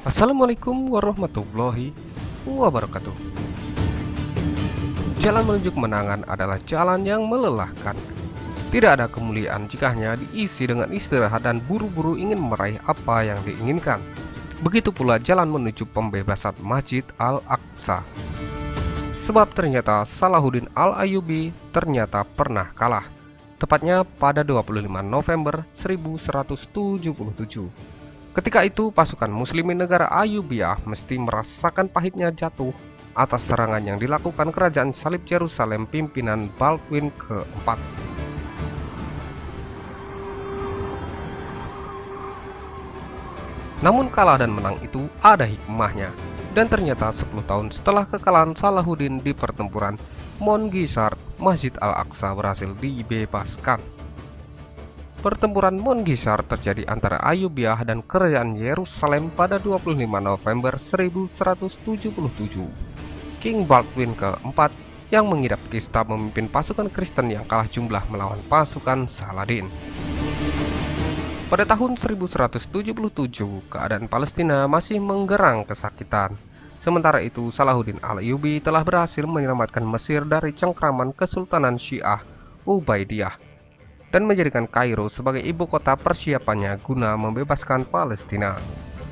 Assalamualaikum warahmatullahi wabarakatuh. Jalan menuju kemenangan adalah jalan yang melelahkan. Tidak ada kemuliaan jika hanya diisi dengan istirahat dan buru-buru ingin meraih apa yang diinginkan. Begitu pula jalan menuju pembebasan Masjid Al-Aqsa. Sebab ternyata Salahuddin Al-Ayyubi ternyata pernah kalah. Tepatnya pada 25 November 1177. Ketika itu pasukan muslimin negara Ayyubiyah mesti merasakan pahitnya jatuh atas serangan yang dilakukan kerajaan salib Yerusalem pimpinan Baldwin keempat. Namun kalah dan menang itu ada hikmahnya, dan ternyata 10 tahun setelah kekalahan Salahuddin di pertempuran Mongisar, Masjid Al-Aqsa berhasil dibebaskan. Pertempuran Mongisar terjadi antara Ayyubiyah dan kerajaan Yerusalem pada 25 November 1177. King Baldwin keempat yang mengidap kista memimpin pasukan Kristen yang kalah jumlah melawan pasukan Saladin. Pada tahun 1177, keadaan Palestina masih menggerang kesakitan. Sementara itu, Salahuddin Al-Ayyubi telah berhasil menyelamatkan Mesir dari cengkraman Kesultanan Syiah Ubaidiyah dan menjadikan Kairo sebagai ibu kota persiapannya guna membebaskan Palestina.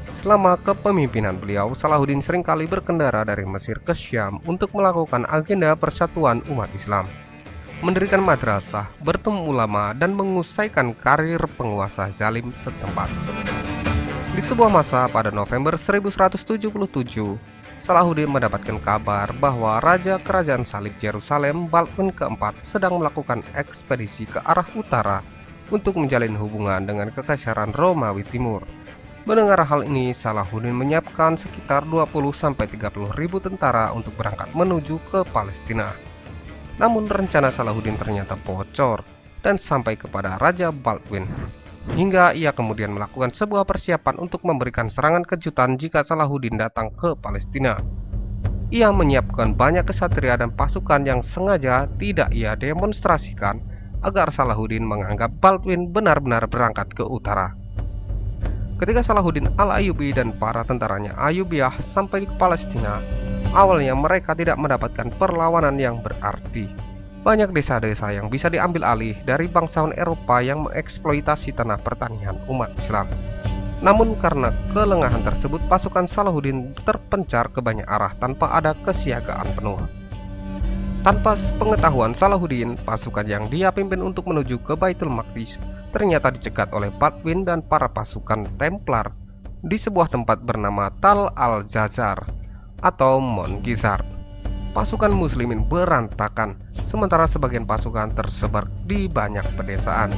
Selama kepemimpinan beliau, Salahuddin seringkali berkendara dari Mesir ke Syam untuk melakukan agenda persatuan umat Islam, mendirikan madrasah, bertemu ulama, dan mengusaikan karir penguasa zalim setempat. Di sebuah masa pada November 1177, Salahuddin mendapatkan kabar bahwa Raja Kerajaan Salib Yerusalem Baldwin keempat sedang melakukan ekspedisi ke arah utara untuk menjalin hubungan dengan Kekaisaran Romawi Timur. Mendengar hal ini, Salahuddin menyiapkan sekitar 20-30 ribu tentara untuk berangkat menuju ke Palestina. Namun rencana Salahuddin ternyata bocor dan sampai kepada Raja Baldwin, hingga ia kemudian melakukan sebuah persiapan untuk memberikan serangan kejutan jika Salahuddin datang ke Palestina. Ia menyiapkan banyak kesatria dan pasukan yang sengaja tidak ia demonstrasikan agar Salahuddin menganggap Baldwin benar-benar berangkat ke utara. Ketika Salahuddin Al-Ayyubi dan para tentaranya Ayyubiyah sampai di Palestina, awalnya mereka tidak mendapatkan perlawanan yang berarti. Banyak desa-desa yang bisa diambil alih dari bangsawan Eropa yang mengeksploitasi tanah pertanian umat Islam. Namun karena kelengahan tersebut, pasukan Salahuddin terpencar ke banyak arah tanpa ada kesiagaan penuh. Tanpa pengetahuan Salahuddin, pasukan yang dia pimpin untuk menuju ke Baitul Maqdis ternyata dicegat oleh Baldwin dan para pasukan Templar di sebuah tempat bernama Tal al-Jazar atau Mongisar. Pasukan muslimin berantakan, sementara sebagian pasukan tersebar di banyak pedesaan.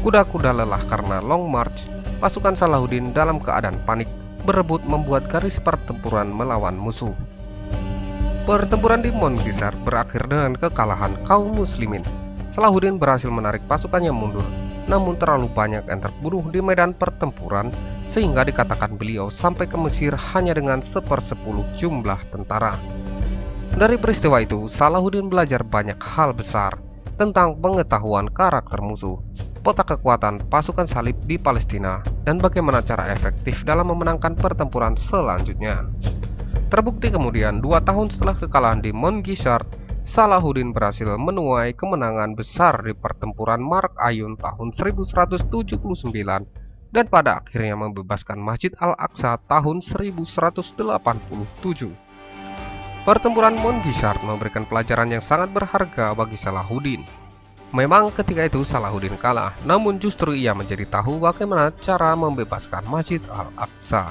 Kuda-kuda lelah karena long march, pasukan Salahuddin dalam keadaan panik berebut membuat garis pertempuran melawan musuh. Pertempuran di Mongisar berakhir dengan kekalahan kaum muslimin. Salahuddin berhasil menarik pasukannya mundur, namun terlalu banyak yang terbunuh di medan pertempuran sehingga dikatakan beliau sampai ke Mesir hanya dengan 1/10 jumlah tentara. Dari peristiwa itu, Salahuddin belajar banyak hal besar tentang pengetahuan karakter musuh, peta kekuatan pasukan salib di Palestina, dan bagaimana cara efektif dalam memenangkan pertempuran selanjutnya. Terbukti kemudian 2 tahun setelah kekalahan di Mongisar, Salahuddin berhasil menuai kemenangan besar di pertempuran Mark Ayun tahun 1179 dan pada akhirnya membebaskan Masjid Al-Aqsa tahun 1187. Pertempuran Mongisar memberikan pelajaran yang sangat berharga bagi Salahuddin. Memang ketika itu Salahuddin kalah, namun justru ia menjadi tahu bagaimana cara membebaskan Masjid Al-Aqsa.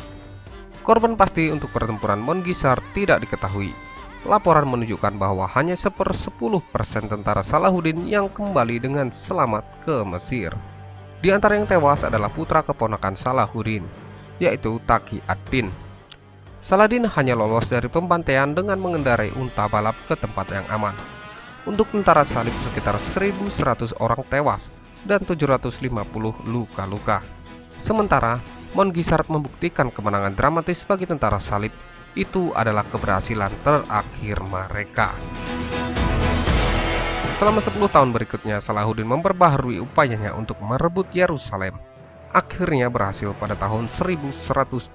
Korban pasti untuk pertempuran Mongisar tidak diketahui. Laporan menunjukkan bahwa hanya 1/10% tentara Salahuddin yang kembali dengan selamat ke Mesir. Di antara yang tewas adalah putra keponakan Salahuddin, yaitu Taqi ad-Din. Saladin hanya lolos dari pembantaian dengan mengendarai unta balap ke tempat yang aman. Untuk tentara salib sekitar 1.100 orang tewas dan 750 luka-luka. Sementara Mongisar membuktikan kemenangan dramatis bagi tentara salib. Itu adalah keberhasilan terakhir mereka. Selama 10 tahun berikutnya, Salahuddin memperbaharui upayanya untuk merebut Yerusalem. akhirnya berhasil pada tahun 1187.